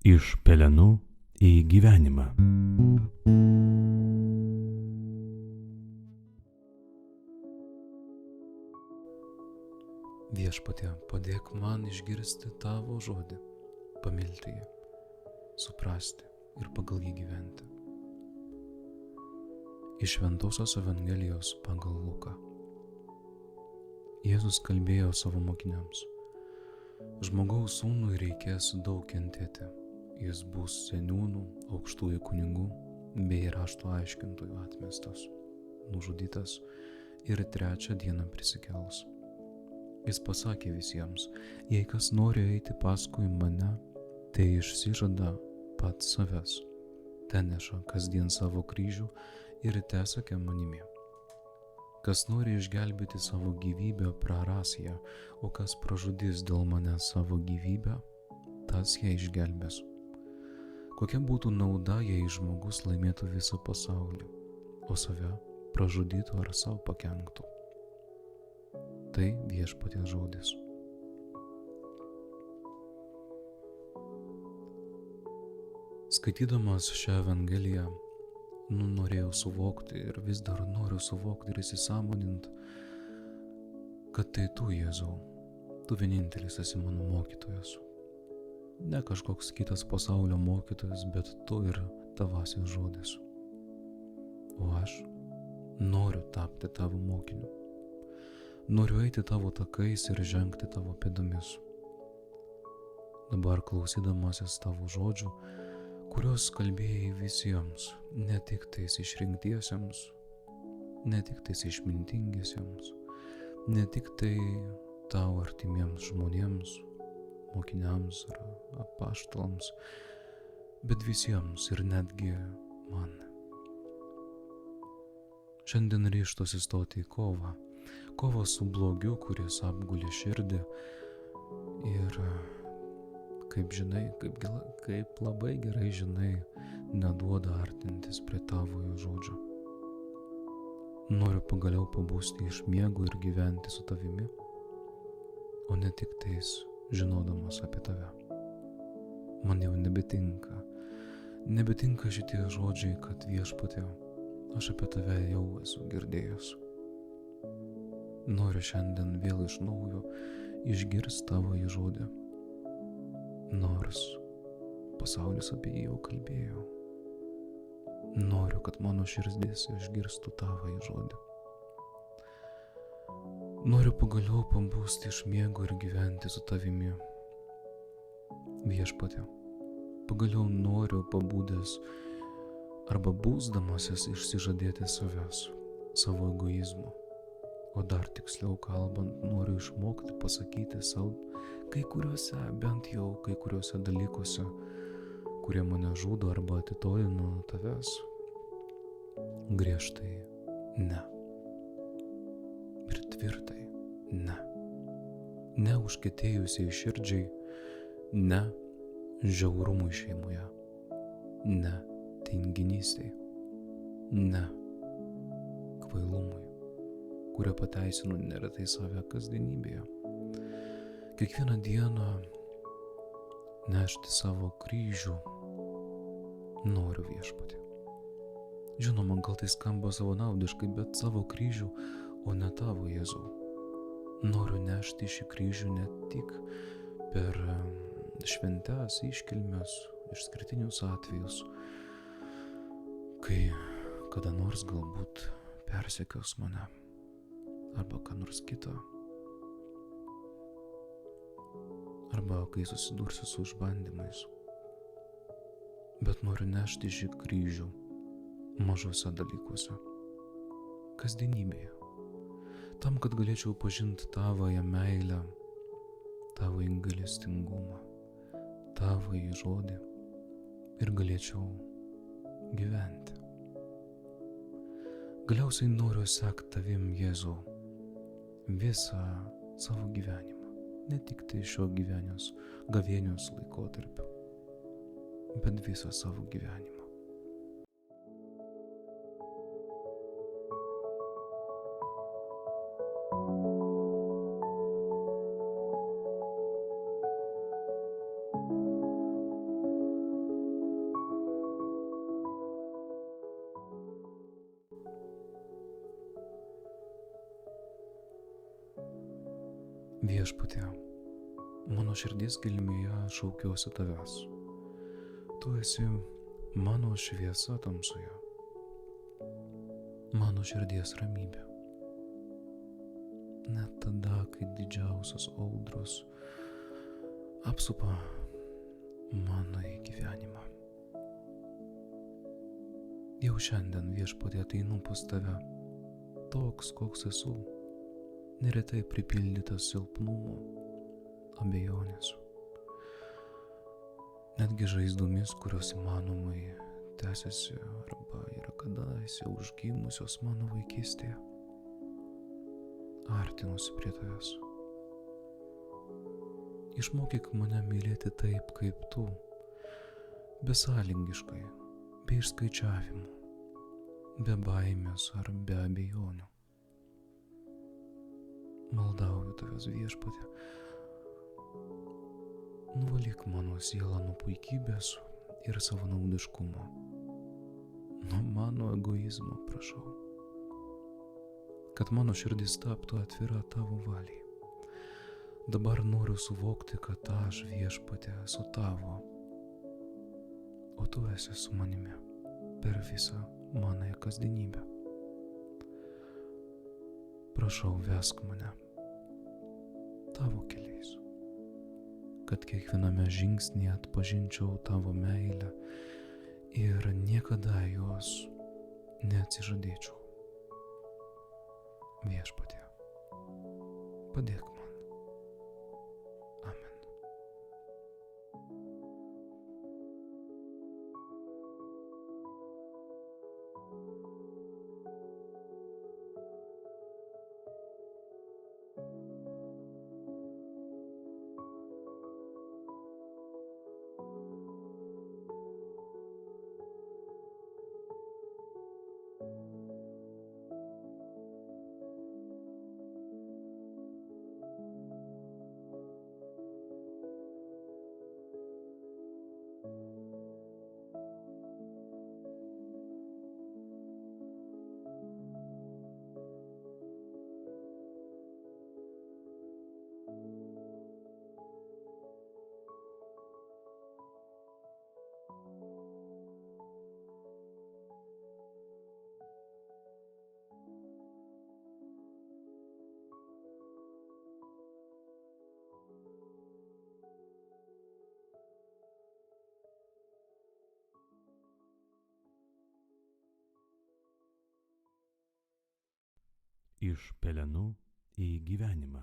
Iš pelenų į gyvenimą. Viešpatie, padėk man išgirsti tavo žodį, pamilti jį, suprasti ir pagal jį gyventi. Iš Šventosios Evangelijos pagal Luką. Jėzus kalbėjo savo mokiniams: žmogaus sūnui reikės daug kentėti, jis bus seniūnų, aukštųjų kunigų bei rašto aiškintojų atmestas, nužudytas ir trečią dieną prisikels. Jis pasakė visiems: jei kas nori eiti paskui mane, tai išsižada pats savęs, teneša kasdien savo kryžių ir teseka manimi. Kas nori išgelbėti savo gyvybę, praras ją, o kas pražudys dėl manęs savo gyvybę, tas ją išgelbės. Kokia būtų nauda, jei žmogus laimėtų visą pasaulį, o save pražudytų ar savo pakenktų? Tai Viešpaties žodis. Skaitydamas šią Evangeliją, norėjau suvokti ir vis dar noriu suvokti ir įsisąmoninti, kad tai tu, Jėzau, tu vienintelis esi mano mokytojas. Ne kažkoks kitas pasaulio mokytojas, bet tu ir tavasis žodis. O aš noriu tapti tavo mokiniu. Noriu eiti tavo takais ir žengti tavo pėdomis. Dabar klausydamasis tavo žodžių, kuriuos kalbėjai visiems, ne tik tais išrinktiesiems, ne tik tais išmintingiesiems, ne tik tai tau artimiems žmonėms, mokiniams ar apaštalams, bet visiems ir netgi man. Šiandien ryžtuosi stoti į kovą su blogiu, kuris apgulė širdį ir kaip labai gerai žinai, neduoda artintis prie tavojo žodžio. Noriu pagaliau pabusti iš miego ir gyventi su tavimi, o ne tik tais žinodamas apie tave. Man jau nebetinka šitie žodžiai, kad Viešpatie, aš apie tave jau esu girdėjęs. Noriu šiandien vėl iš naujo išgirsti tavo žodį. Nors pasaulis apie jį jau kalbėjo. Noriu, kad mano širdis išgirstų tavo žodį. Noriu pagaliau pabusti iš miego ir gyventi su tavimi. Viešpatie, pagaliau noriu pabudęs arba būsdamasis išsižadėti savęs, savo egoizmo. O dar tiksliau kalbant, noriu išmokti pasakyti savo bent jau kai kuriuose dalykuose, kurie mane žudo arba atitolina nuo tavęs, griežtai ne. Ir tvirtai ne. Ne užkietėjusiai širdžiai, ne žiaurumui šeimoje, ne tinginystei, ne kvailumui, kurio pateisinu neretai save kasdienybėje. Kiekvieną dieną nešti savo kryžių noriu, Viešpatie. Žinoma, gal tai skamba savanaudiškai, bet savo kryžių, o ne tavo, Jėzau. Noriu nešti šį kryžių ne tik per šventes, iškilmes, išskirtinius atvejus, kai kada nors galbūt persekios mane arba ką nors kitą, arba kai susidursiu su išbandymais, bet noriu nešti šį kryžių mažose dalykuose, kasdienybėje, tam, kad galėčiau pažinti tavąją meilę, tavąjį gailestingumą, tavąjį žodį ir galėčiau gyventi. Galiausiai noriu sekti tavim, Jėzau, visą savo gyvenimą, ne tik tai šio gavėnios laikotarpiu, bet visą savo gyvenimą. Viešpatie, mano širdies gelmėje šaukiuosi tavęs. Tu esi mano šviesa tamsoje, mano širdies ramybė. Net tada, kai didžiausios audros apsupa mano gyvenimą. Jau šiandien, Viešpatie, ateinu pas tave, toks, koks esu, neretai pripildytas silpnumo, abejonės. Netgi žaizdomis, kurios įmanomai tęsiasi arba yra kadaise užgimusios mano vaikystėje. Artinuosi prie tavęs. Išmokyk mane mylėti taip, kaip tu, besąlygiškai, be išskaičiavimų, be baimės ar be abejonių. Maldauju tavęs, Viešpatie, nuvalyk mano sielą nuo puikybės ir savanaudiškumo, nuo mano egoizmo, prašau, kad mano širdis taptų atvira tavo valiai. Dabar noriu suvokti, kad aš, Viešpatie, esu tavo, o tu esi su manimi per visą manąją kasdienybę. Prašau, vesk mane tavo keliais, kad kiekviename žingsnyje atpažinčiau tavo meilę ir niekada jos neatsižadėčiau. Viešpatie, padėk man. Amen. Iš pelenų į gyvenimą.